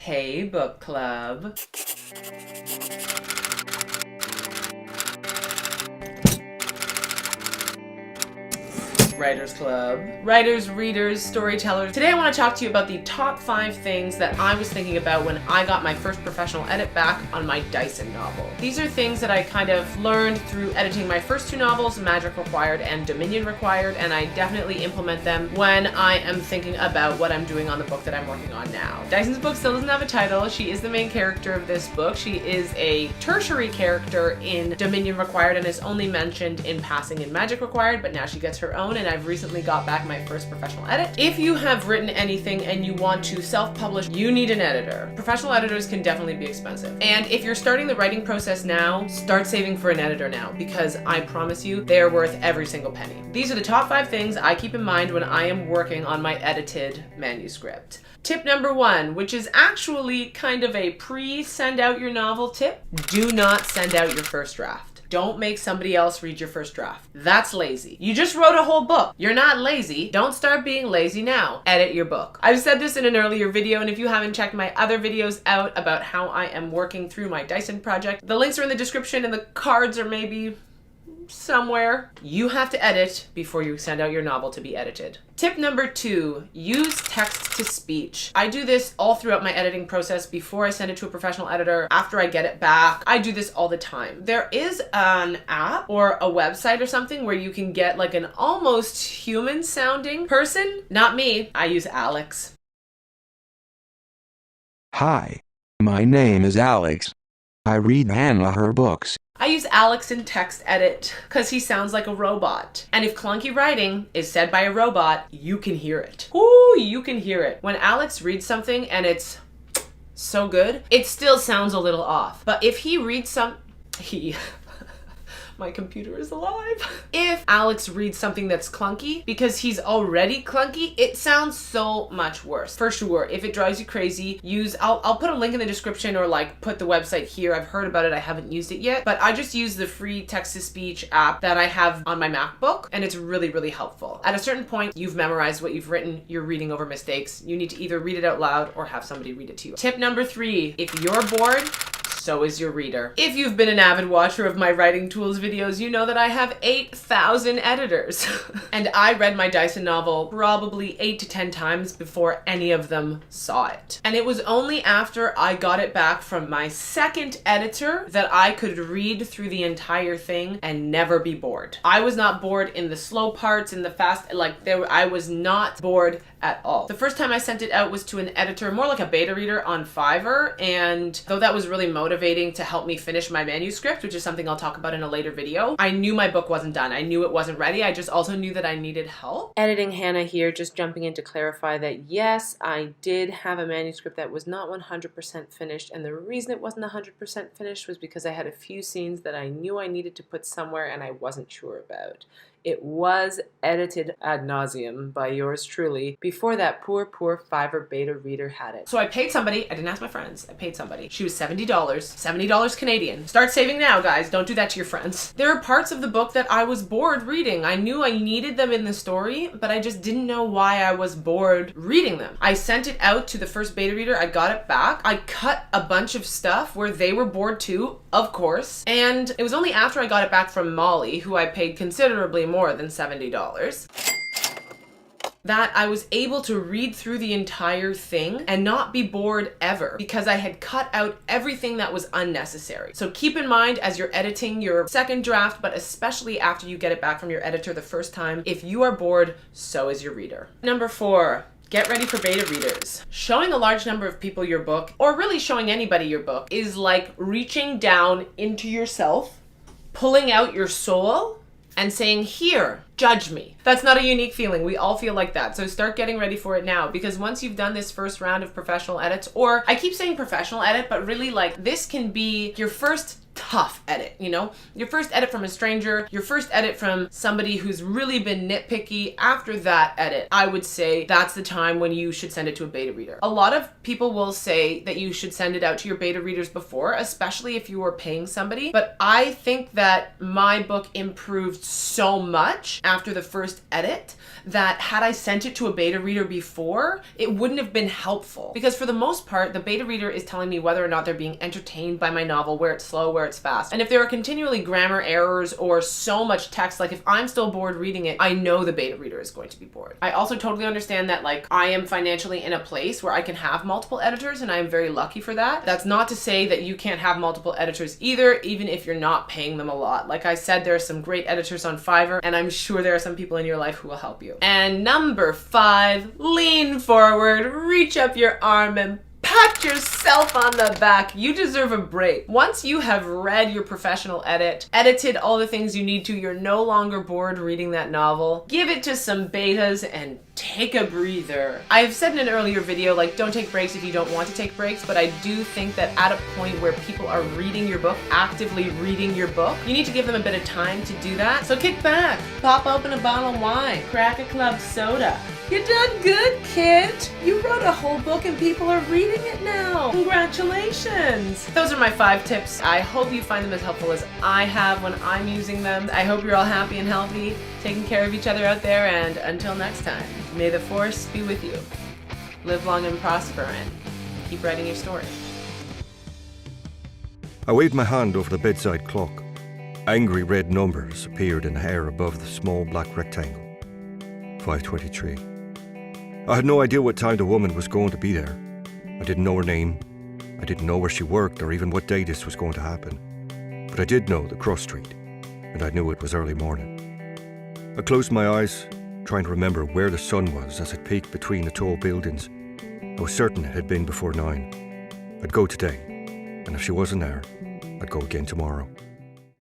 Hey, book club. Writers Club. Writers, readers, storytellers. Today I want to talk to you about the top 5 things that I was thinking about when I got my first professional edit back on my Dyson novel. These are things that I kind of learned through editing my first 2 novels, Magic Required and Dominion Required, and I definitely implement them when I am thinking about what I'm doing on the book that I'm working on now. Dyson's book still doesn't have a title. She is the main character of this book. She is a tertiary character in Dominion Required and is only mentioned in passing in Magic Required, but now she gets her own, and I've recently got back my first professional edit. If you have written anything and you want to self-publish, you need an editor. Professional editors can definitely be expensive. And if you're starting the writing process now, start saving for an editor now, because I promise you, they are worth every single penny. These are the top 5 things I keep in mind when I am working on my edited manuscript. Tip number 1, which is actually kind of a pre-send out your novel tip: do not send out your first draft. Don't make somebody else read your first draft. That's lazy. You just wrote a whole book. You're not lazy. Don't start being lazy now. Edit your book. I've said this in an earlier video, and if you haven't checked my other videos out about how I am working through my Dyson project, the links are in the description and the cards are maybe somewhere. You have to edit before you send out your novel to be edited. Tip number 2, use text to speech. I do this all throughout my editing process, before I send it to a professional editor, after I get it back. I do this all the time. There is an app or a website or something where you can get like an almost human sounding person. Not me. I use Alex. Hi. My name is Alex. I read Hannah her books. I use Alex in text edit because he sounds like a robot. And if clunky writing is said by a robot, you can hear it. Ooh, you can hear it. When Alex reads something and it's so good, it still sounds a little off. But if he reads my computer is alive. If Alex reads something that's clunky, because he's already clunky, it sounds so much worse. For sure, if it drives you crazy, I'll put a link in the description, or like put the website here. I've heard about it, I haven't used it yet, but I just use the free text-to-speech app that I have on my MacBook, and it's really, really helpful. At a certain point, you've memorized what you've written, you're reading over mistakes. You need to either read it out loud or have somebody read it to you. Tip number 3, if you're bored, so is your reader. If you've been an avid watcher of my writing tools videos, you know that I have 8,000 editors. And I read my Dyson novel probably 8 to 10 times before any of them saw it. And it was only after I got it back from my second editor that I could read through the entire thing and never be bored. I was not bored in the slow parts, in the fast, I was not bored at all. The first time I sent it out was to an editor, more like a beta reader on Fiverr, and though that was really motivating to help me finish my manuscript, which is something I'll talk about in a later video, I knew my book wasn't done. I knew it wasn't ready. I just also knew that I needed help. Editing Hannah here, just jumping in to clarify that yes, I did have a manuscript that was not 100% finished, and the reason it wasn't 100% finished was because I had a few scenes that I knew I needed to put somewhere and I wasn't sure about. It was edited ad nauseum by yours truly before that poor Fiverr beta reader had it. So I paid somebody. I didn't ask my friends. I paid somebody. She was $70 Canadian. Start saving now, guys. Don't do that to your friends. There are parts of the book that I was bored reading. I knew I needed them in the story, but I just didn't know why I was bored reading them. I sent it out to the first beta reader. I got it back. I cut a bunch of stuff where they were bored too, of course. And it was only after I got it back from Molly, who I paid considerably more than $70, that I was able to read through the entire thing and not be bored ever, because I had cut out everything that was unnecessary. So keep in mind as you're editing your second draft, but especially after you get it back from your editor the first time, if you are bored, so is your reader. Number 4. Get ready for beta readers. Showing a large number of people your book, or really showing anybody your book, is like reaching down into yourself, pulling out your soul, and saying, here, judge me. That's not a unique feeling. We all feel like that. So start getting ready for it now, because once you've done this first round of professional edits, or I keep saying professional edit, but really like this can be your first tough edit, you know? Your first edit from a stranger, your first edit from somebody who's really been nitpicky, after that edit, I would say that's the time when you should send it to a beta reader. A lot of people will say that you should send it out to your beta readers before, especially if you are paying somebody, but I think that my book improved so much after the first edit that had I sent it to a beta reader before, it wouldn't have been helpful. Because for the most part, the beta reader is telling me whether or not they're being entertained by my novel, where it's slow, where it's fast. And if there are continually grammar errors or so much text, like if I'm still bored reading it, I know the beta reader is going to be bored. I also totally understand that like I am financially in a place where I can have multiple editors, and I am very lucky for that. That's not to say that you can't have multiple editors either, even if you're not paying them a lot. Like I said, there are some great editors on Fiverr, and I'm sure there are some people in your life who will help you. And number 5, lean forward, reach up your arm and pat yourself on the back. You deserve a break. Once you have read your professional edit, edited all the things you need to, you're no longer bored reading that novel, give it to some betas and take a breather. I've said in an earlier video, like, don't take breaks if you don't want to take breaks, but I do think that at a point where people are reading your book, actively reading your book, you need to give them a bit of time to do that. So kick back, pop open a bottle of wine, crack a club soda. You done good, kid. You wrote a whole book and people are reading it now. Congratulations. Those are my 5 tips. I hope you find them as helpful as I have when I'm using them. I hope you're all happy and healthy, taking care of each other out there, and until next time, may the force be with you. Live long and prosper, and keep writing your story. I waved my hand over the bedside clock. Angry red numbers appeared in the air above the small black rectangle. 5:23. I had no idea what time the woman was going to be there. I didn't know her name. I didn't know where she worked or even what day this was going to happen. But I did know the cross street, and I knew it was early morning. I closed my eyes, trying to remember where the sun was as it peeked between the tall buildings. I was certain it had been before 9. I'd go today, and if she wasn't there, I'd go again tomorrow.